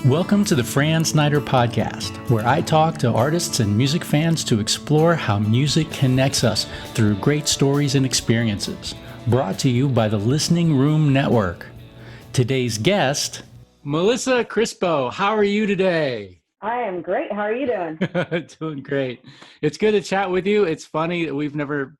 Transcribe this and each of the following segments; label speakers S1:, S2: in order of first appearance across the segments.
S1: Welcome to the Fran Snyder Podcast, where I talk to artists and music fans to explore how music connects us through great stories and experiences. Brought to you by the Listening Room Network. Today's guest, Melissa Crispo. How are you today?
S2: I am great. How are you doing?
S1: Doing great. It's good to chat with you. It's funny that we've never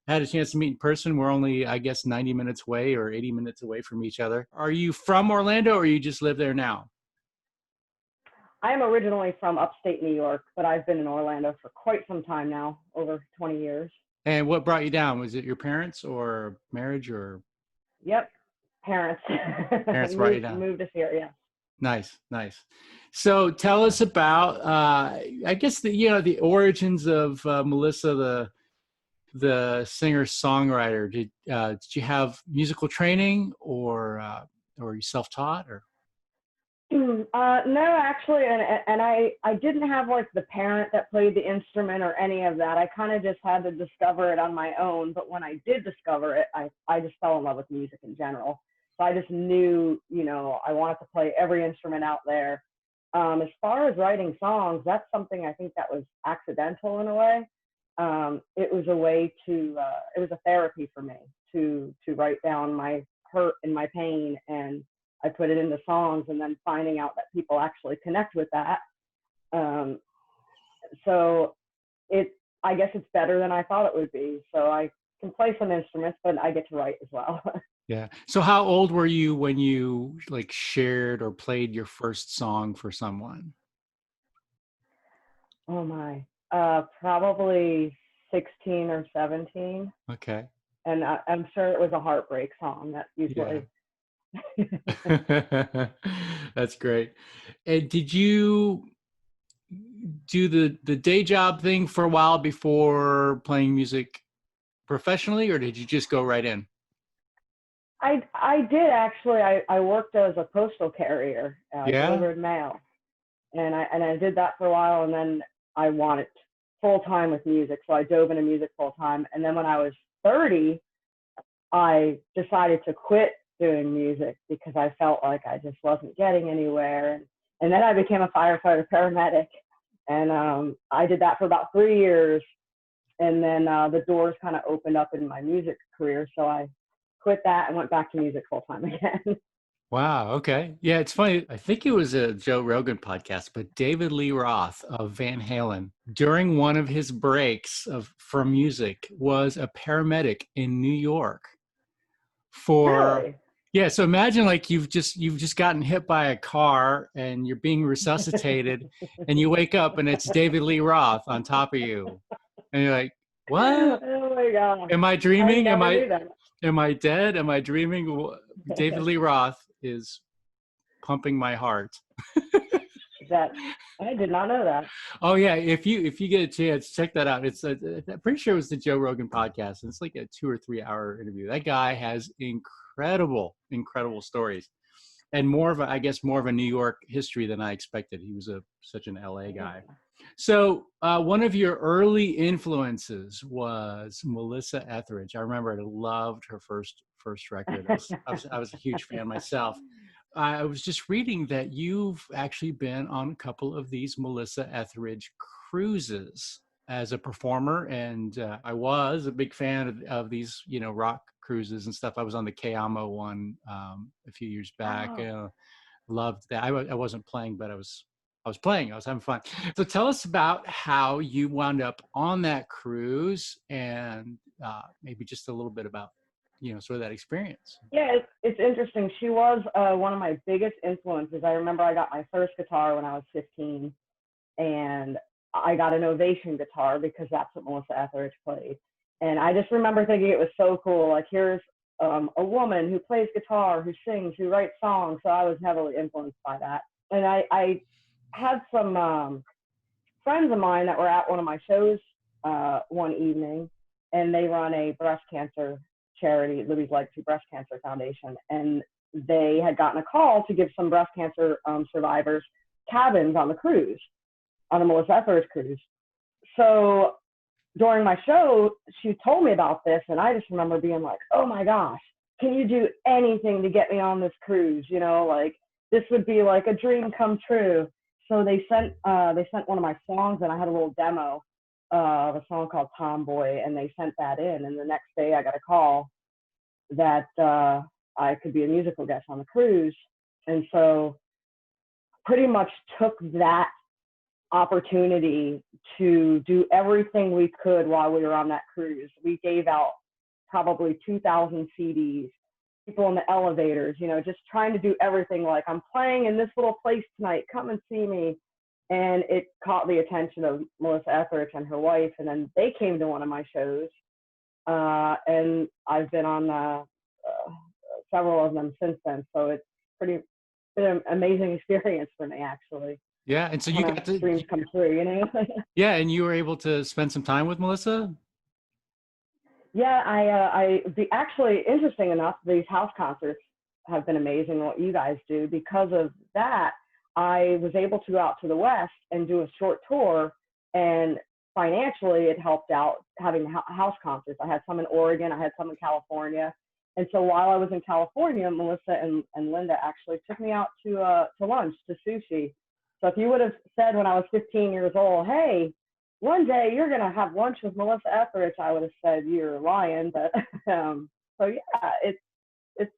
S1: had a chance to meet in person. We're only, I guess, 90 minutes away or 80 minutes away from each other. Are you from Orlando or you just live there now?
S2: I am originally from upstate New York, but I've been in Orlando for quite some time now, over 20 years.
S1: And what brought you down? Was it your parents or marriage or?
S2: Yep, parents.
S1: Parents brought you down.
S2: Moved us here, yeah.
S1: Nice. So tell us about, I guess, the origins of Melissa, the singer-songwriter. Did you have musical training or you self-taught or?
S2: No, actually, and I didn't have like the parent that played the instrument or any of that. I kind of just had to discover it on my own. But when I did discover it, I just fell in love with music in general. So I just knew, I wanted to play every instrument out there. As far as writing songs, that's something I think that was accidental in a way. It was a way it was a therapy for me to write down my hurt and my pain, and I put it into songs, and then finding out that people actually connect with that. So I guess it's better than I thought it would be. So I can play some instruments, but I get to write as well.
S1: Yeah. So how old were you when you shared or played your first song for someone?
S2: Oh my, probably 16 or 17.
S1: Okay.
S2: And I'm sure it was a heartbreak song that usually.
S1: Yeah. That's great. And did you do the day job thing for a while before playing music professionally, or did you just go right in?
S2: I did actually. I worked as a postal carrier, delivered mail, and I did that for a while, and then I wanted full time with music, so I dove into music full time. And then when I was 30, I decided to quit doing music because I felt like I just wasn't getting anywhere. And then I became a firefighter paramedic, and I did that for about 3 years. And then the doors kind of opened up in my music career. So I quit that and went back to music full time again.
S1: Wow. Okay. Yeah. It's funny. I think it was a Joe Rogan podcast, but David Lee Roth of Van Halen, during one of his breaks from music, was a paramedic in New York
S2: Really?
S1: Yeah, so imagine you've just gotten hit by a car and you're being resuscitated and you wake up and it's David Lee Roth on top of you. And you're like, what?
S2: Oh my God.
S1: Am I dreaming? Am I dead? Am I dreaming? David Lee Roth is pumping my heart.
S2: I did not know that.
S1: Oh yeah, if you get a chance, check that out. I'm pretty sure it was the Joe Rogan podcast, and it's like a 2 or 3 hour interview. That guy has incredible stories, and more of a New York history than I expected. He was such an LA guy. So one of your early influences was Melissa Etheridge. I remember I loved her first record. I was a huge fan myself. I was just reading that you've actually been on a couple of these Melissa Etheridge cruises as a performer, and I was a big fan of these, rock cruises and stuff. I was on the Kayamo one a few years back.
S2: Oh.
S1: Loved that. I wasn't playing, but I was playing. I was having fun. So tell us about how you wound up on that cruise, and maybe just a little bit about sort of that experience.
S2: Yeah, it's interesting. She was one of my biggest influences. I remember I got my first guitar when I was 15, and I got an Ovation guitar because that's what Melissa Etheridge played. And I just remember thinking it was so cool. Like, here's a woman who plays guitar, who sings, who writes songs. So I was heavily influenced by that. And I had some friends of mine that were at one of my shows one evening, and they run a breast cancer charity, Libby's Legacy Breast Cancer Foundation, and they had gotten a call to give some breast cancer survivors cabins on the cruise, on the Melissa Etheridge cruise. So during my show, she told me about this, and I just remember being like, oh my gosh, can you do anything to get me on this cruise? You know, like this would be like a dream come true. So they sent one of my songs, and I had a little demo of a song called Tomboy, and they sent that in. And the next day I got a call that I could be a musical guest on the cruise. And so pretty much took that opportunity to do everything we could while we were on that cruise. We gave out probably 2,000 CDs, people in the elevators, you know, just trying to do everything. Like, I'm playing in this little place tonight, come and see me. And it caught the attention of Melissa Etheridge and her wife, and then they came to one of my shows. And I've been on several of them since then. So it's been an amazing experience for me, actually.
S1: Yeah, and so you got to
S2: dreams come true, you know.
S1: Yeah, and you were able to spend some time with Melissa.
S2: Yeah, actually, interesting enough, these house concerts have been amazing. What you guys do, because of that, I was able to go out to the West and do a short tour, and financially, it helped out having house concerts. I had some in Oregon, I had some in California. And so while I was in California, Melissa and Linda actually took me out to lunch, to sushi. So if you would have said when I was 15 years old, hey, one day you're going to have lunch with Melissa Etheridge, I would have said you're lying. But so yeah, it's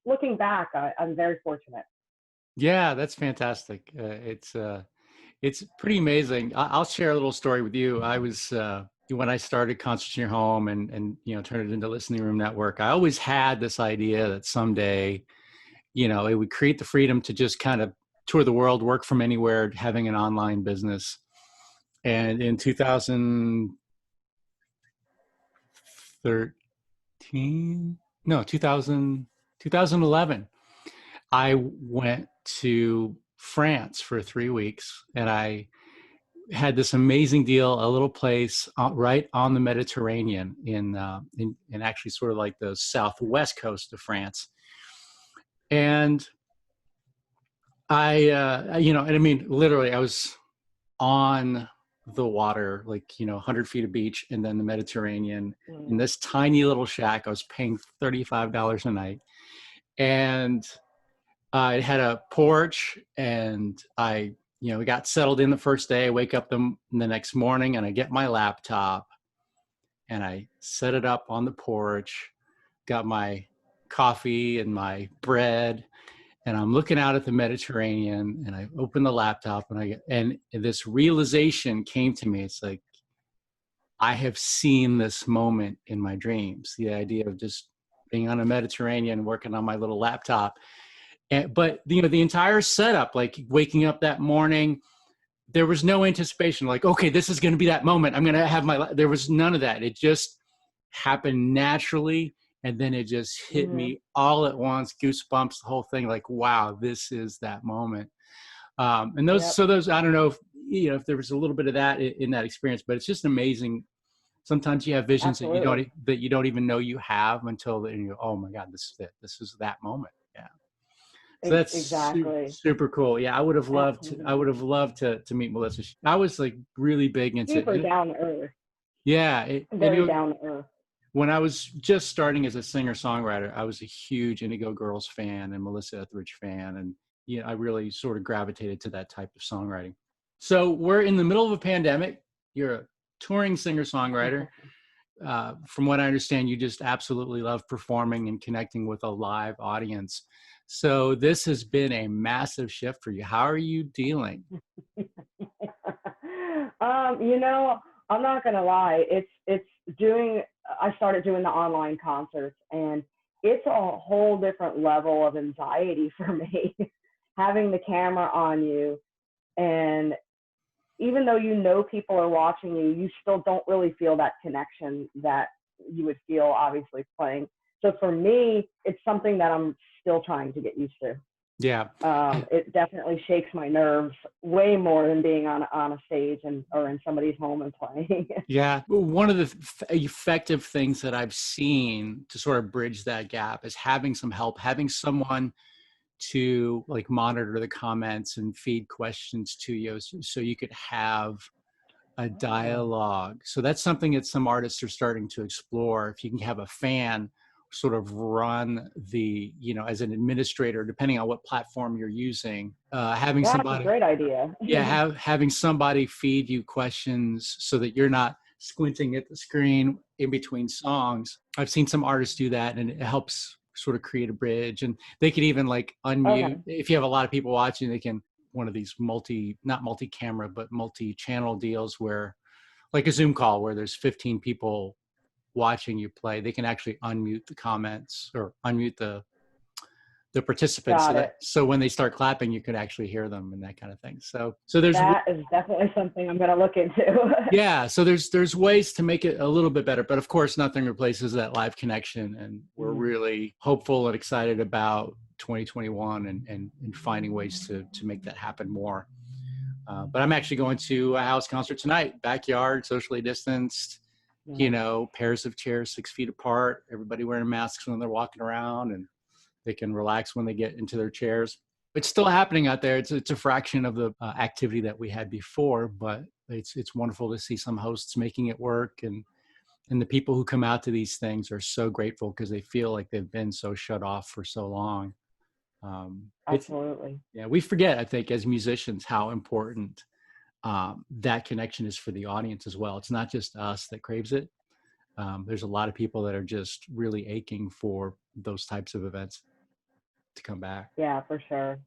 S2: looking back, I'm very fortunate.
S1: Yeah, that's fantastic. It's pretty amazing. I'll share a little story with you. I was when I started Concerts in Your Home and you know, turned it into Listening Room Network, I always had this idea that someday, you know, it would create the freedom to just kind of tour the world, work from anywhere, having an online business. And in 2011, I went to France for 3 weeks, and I had this amazing deal, a little place right on the Mediterranean in actually sort of like the southwest coast of France. And you know, and I mean, literally, I was on the water, like, you know, 100 feet of beach, and then the Mediterranean in this tiny little shack. I was paying $35 a night, and I had a porch, and we got settled in the first day. I wake up the next morning, and I get my laptop, and I set it up on the porch, got my coffee and my bread, and I'm looking out at the Mediterranean, and I open the laptop, and this realization came to me. It's like, I have seen this moment in my dreams, the idea of just being on a Mediterranean, working on my little laptop. But, you know, the entire setup, like waking up that morning, there was no anticipation, like, okay, this is going to be that moment. I'm going to have there was none of that. It just happened naturally. And then it just hit me all at once, goosebumps, the whole thing, like, wow, this is that moment. And those, I don't know if, you know, if there was a little bit of that in that experience, but it's just amazing. Sometimes you have visions that you don't even know you have until you go, oh my God, this is it. This is that moment. Yeah. So that's
S2: exactly
S1: super cool. Yeah, I would have loved to meet Melissa. I was like really big into
S2: super down to earth.
S1: Yeah,
S2: very down to earth.
S1: When I was just starting as a singer-songwriter, I was a huge Indigo Girls fan and Melissa Etheridge fan, and you know, I really sort of gravitated to that type of songwriting. So we're in the middle of a pandemic. You're a touring singer-songwriter. From what I understand, you just absolutely love performing and connecting with a live audience. So this has been a massive shift for you. How are you dealing?
S2: You know, I'm not gonna lie. I started doing the online concerts, and it's a whole different level of anxiety for me. Having the camera on you, and even though you know people are watching you, you still don't really feel that connection that you would feel obviously playing. So for me, it's something that I'm still trying to get used to.
S1: Yeah.
S2: It definitely shakes my nerves way more than being on a stage or in somebody's home and playing.
S1: Yeah. One of the effective things that I've seen to sort of bridge that gap is having some help, having someone to like monitor the comments and feed questions to you so you could have a dialogue. So that's something that some artists are starting to explore. If you can have a fan sort of run the, as an administrator, depending on what platform you're using, having
S2: That's
S1: somebody,
S2: a great idea.
S1: having somebody feed you questions so that you're not squinting at the screen in between songs. I've seen some artists do that, and it helps sort of create a bridge. And they can even like unmute.
S2: Okay.
S1: If you have a lot of people watching, they can, one of these not multi-camera, but multi-channel deals where, like a Zoom call where there's 15 people watching you play, they can actually unmute the comments or unmute the participants, so when they start clapping, you can actually hear them and that kind of thing. So
S2: that is definitely something I'm going to look into.
S1: Yeah, so there's ways to make it a little bit better, but of course nothing replaces that live connection, and we're really hopeful and excited about 2021 and finding ways to make that happen more. But I'm actually going to a house concert tonight, backyard, socially distanced, pairs of chairs 6 feet apart, everybody wearing masks when they're walking around, and they can relax when they get into their chairs. It's still happening out there. It's a fraction of the activity that we had before, but it's wonderful to see some hosts making it work, and the people who come out to these things are so grateful because they feel like they've been so shut off for so long.
S2: Absolutely.
S1: We forget, I think, as musicians, how important that connection is for the audience as well. It's not just us that craves it. There's a lot of people that are just really aching for those types of events to come back.
S2: Yeah, for sure.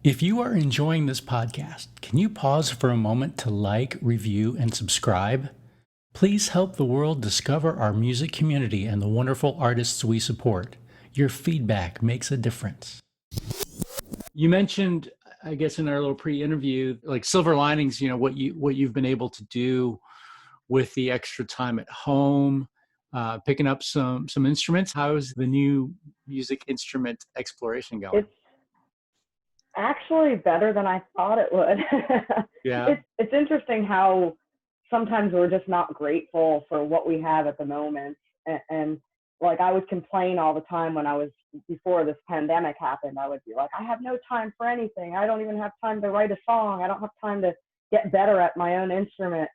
S1: If you are enjoying this podcast, can you pause for a moment to like, review, and subscribe? Please help the world discover our music community and the wonderful artists we support. Your feedback makes a difference. You mentioned, I guess, in our little pre-interview, like silver linings, what you've been able to do with the extra time at home, picking up some instruments. How is the new music instrument exploration going?
S2: It's actually better than I thought it would.
S1: Yeah.
S2: It's interesting how sometimes we're just not grateful for what we have at the moment. And like I would complain all the time before this pandemic happened, I would be like, I have no time for anything. I don't even have time to write a song. I don't have time to get better at my own instrument,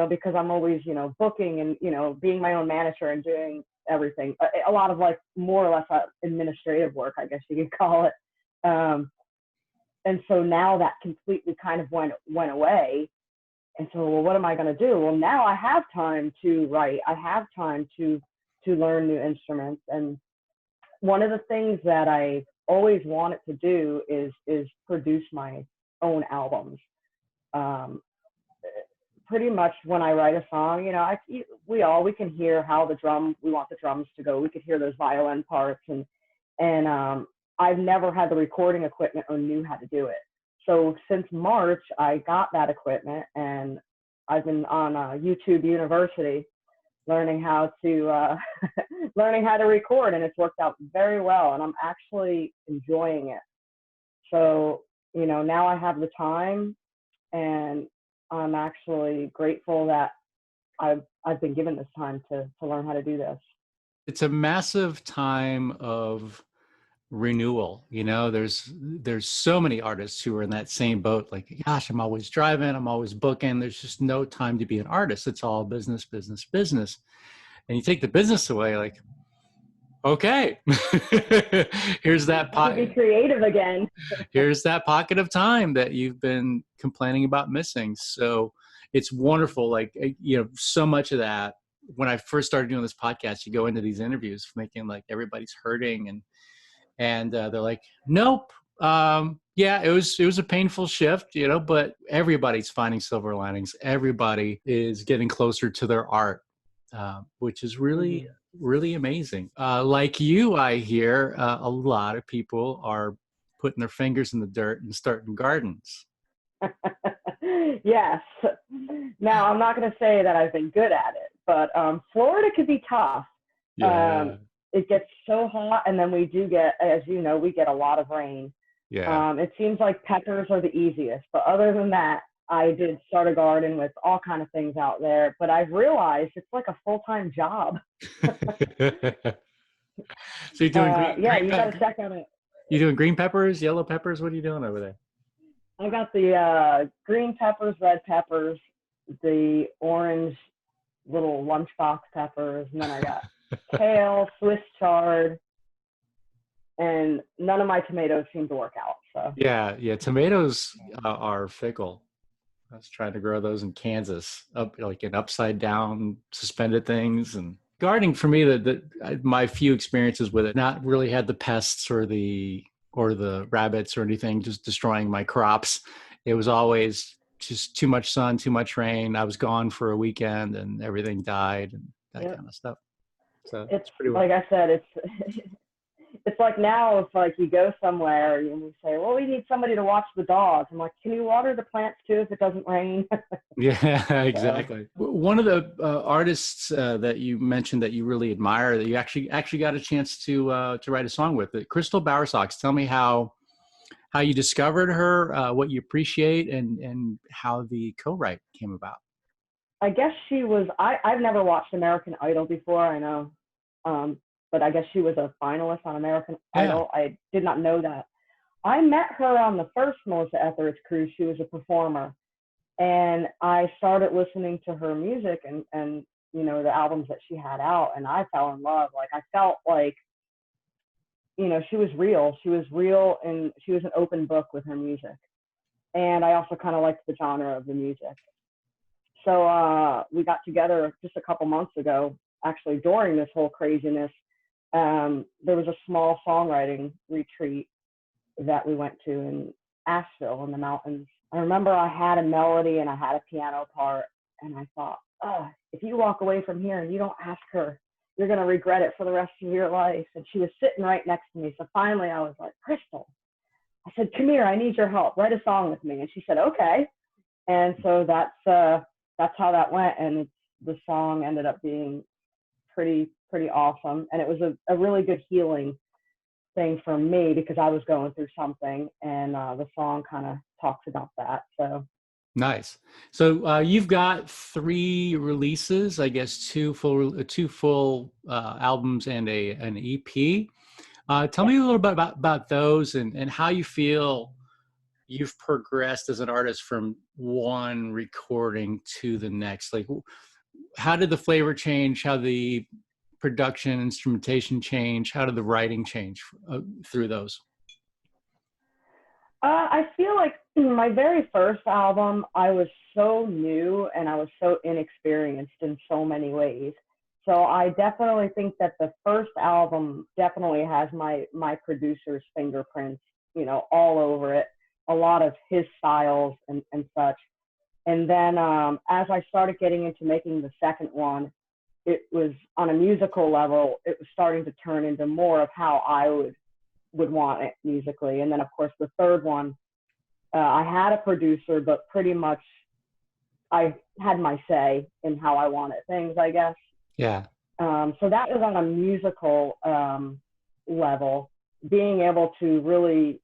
S2: because I'm always, booking and, being my own manager and doing everything. A lot of like more or less administrative work, I guess you could call it. And so now that completely kind of went away. And so, well, what am I going to do? Well, now I have time to write. I have time to learn new instruments. And one of the things that I always wanted to do is produce my own albums. Pretty much when I write a song, we can hear how we want the drums to go. We could hear those violin parts, and I've never had the recording equipment or knew how to do it. So since March, I got that equipment, and I've been on YouTube University learning how to record, and it's worked out very well, and I'm actually enjoying it. So now I have the time, and I'm actually grateful that I've been given this time to learn how to do this.
S1: It's a massive time of renewal. There's so many artists who are in that same boat. Like, gosh, I'm always driving, I'm always booking. There's just no time to be an artist. It's all business. And you take the business away, like, okay, here's that pocket.
S2: Be creative again.
S1: Here's that pocket of time that you've been complaining about missing. So it's wonderful. Like, so much of that, when I first started doing this podcast, you go into these interviews thinking like everybody's hurting, and they're like, nope. Yeah, it was a painful shift, but everybody's finding silver linings. Everybody is getting closer to their art, which is really, really amazing. Like you, I hear a lot of people are putting their fingers in the dirt and starting gardens.
S2: Yes. Now, I'm not going to say that I've been good at it, but Florida could be tough.
S1: Yeah.
S2: It gets so hot, and then we do get, as you know, we get a lot of rain.
S1: Yeah.
S2: It seems like peppers are the easiest, but other than that, I did start a garden with all kind of things out there, but I've realized it's like a full-time job.
S1: So you're doing
S2: you got to check on it.
S1: You doing green peppers, yellow peppers? What are you doing over there?
S2: I got the green peppers, red peppers, the orange little lunchbox peppers, and then I got kale, Swiss chard, and none of my tomatoes seem to work out. So
S1: Yeah. Tomatoes are fickle. I was trying to grow those in Kansas, up like in upside down suspended things. And gardening for me, my few experiences with it, not really had the pests or the rabbits or anything just destroying my crops. It was always just too much sun, too much rain. I was gone for a weekend and everything died and that
S2: yep.
S1: kind of stuff. So
S2: It's
S1: pretty
S2: like I said, it's like now if like you go somewhere and you say, well, we need somebody to watch the dogs. I'm like, can you water the plants too if it doesn't rain?
S1: Yeah, exactly. So. One of the artists that you mentioned that you really admire, that you actually got a chance to write a song with, Crystal Bowersox. Tell me how you discovered her, what you appreciate, and how the co-write came about.
S2: I guess she was. I've never watched American Idol before. I know. But I guess she was a finalist on American Idol. I did not know that. I met her on the first Melissa Etheridge cruise. She was a performer. And I started listening to her music and you know, the albums that she had out, and I fell in love. Like, I felt like, you know, she was real. She was real, and she was an open book with her music. And I also kind of liked the genre of the music. So we got together just a couple months ago, actually during this whole craziness. There was a small songwriting retreat that we went to in Asheville in the mountains. I remember I had a melody and I had a piano part, and I thought, oh, if you walk away from here and you don't ask her, you're going to regret it for the rest of your life. And she was sitting right next to me. So finally I was like, Crystal, I said, come here, I need your help. Write a song with me. And she said, okay. And so that's how that went. And the song ended up being pretty awesome. And it was a really good healing thing for me because I was going through something, and the song kind of talks about that. So
S1: nice. So you've got 3 releases, I guess, two full albums and an EP. Tell me a little bit about those and how you feel you've progressed as an artist from one recording to the next. Like, how did the flavor change? How the production, instrumentation change? How did the writing change through those?
S2: I feel like my very first album, I was so new and I was so inexperienced in so many ways. So I definitely think that the first album definitely has my producer's fingerprints, you know, all over it, a lot of his styles and such. And then as I started getting into making the second one, it was on a musical level, it was starting to turn into more of how I would want it musically. And then of course the third one, I had a producer, but pretty much I had my say in how I wanted things, I guess.
S1: Yeah.
S2: So that was on a musical level, being able to really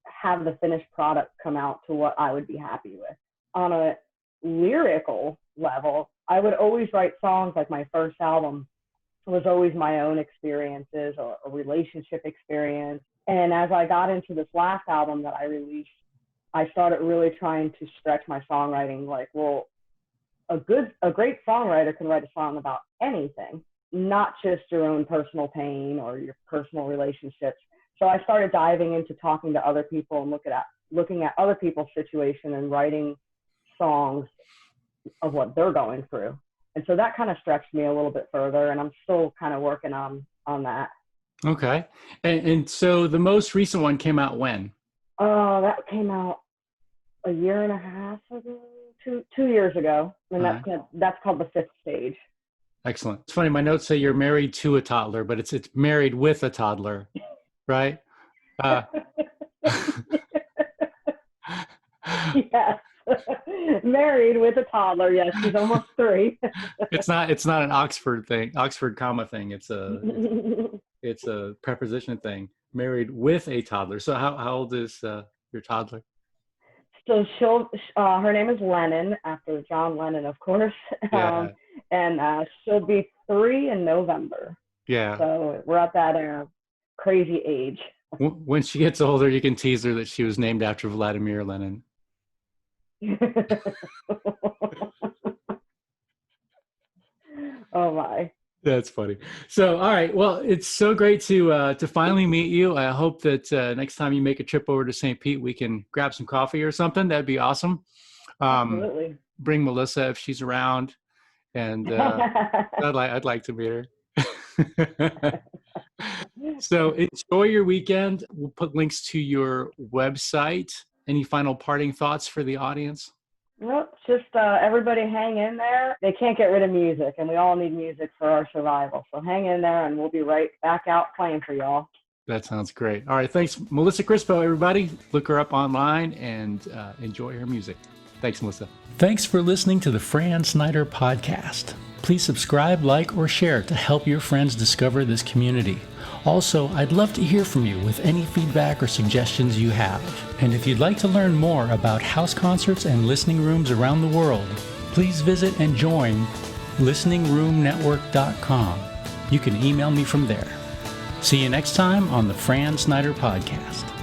S2: have the finished product come out to what I would be happy with. On a lyrical level, I would always write songs. Like my first album was always my own experiences or a relationship experience. And as I got into this last album that I released, I started really trying to stretch my songwriting. Like, well, a great songwriter can write a song about anything, not just your own personal pain or your personal relationships. So I started diving into talking to other people and looking at other people's situation and writing songs of what they're going through. And so that kind of stretched me a little bit further, and I'm still kind of working on that. Okay.
S1: And so the most recent one came out when?
S2: That came out a year and a half ago, 2 years ago. And that's called The Fifth Stage.
S1: Excellent. It's funny, my notes say you're married to a toddler, but it's married with a toddler, right?
S2: Yes. Married with a toddler. Yes, she's almost 3.
S1: It's not an Oxford comma thing. It's a preposition thing. Married with a toddler. So how old is your toddler?
S2: So her name is Lennon, after John Lennon, of course.
S1: Yeah.
S2: And she'll be 3 in November.
S1: Yeah.
S2: So we're at that crazy age.
S1: When she gets older, you can tease her that she was named after Vladimir Lenin.
S2: Oh my.
S1: That's funny. So, all right. Well, it's so great to finally meet you. I hope that next time you make a trip over to St. Pete, we can grab some coffee or something. That'd be awesome.
S2: Absolutely.
S1: Bring Melissa if she's around, and I'd like to meet her. So enjoy your weekend. We'll put links to your website. Any final parting thoughts for the audience?
S2: Well, just everybody hang in there. They can't get rid of music, and we all need music for our survival. So hang in there, and we'll be right back out playing for y'all.
S1: That sounds great. All right. Thanks, Melissa Crispo, everybody. Look her up online and enjoy her music. Thanks, Melissa. Thanks for listening to the Fran Snyder Podcast. Please subscribe, like, or share to help your friends discover this community. Also, I'd love to hear from you with any feedback or suggestions you have. And if you'd like to learn more about house concerts and listening rooms around the world, please visit and join listeningroomnetwork.com. You can email me from there. See you next time on the Fran Snyder Podcast.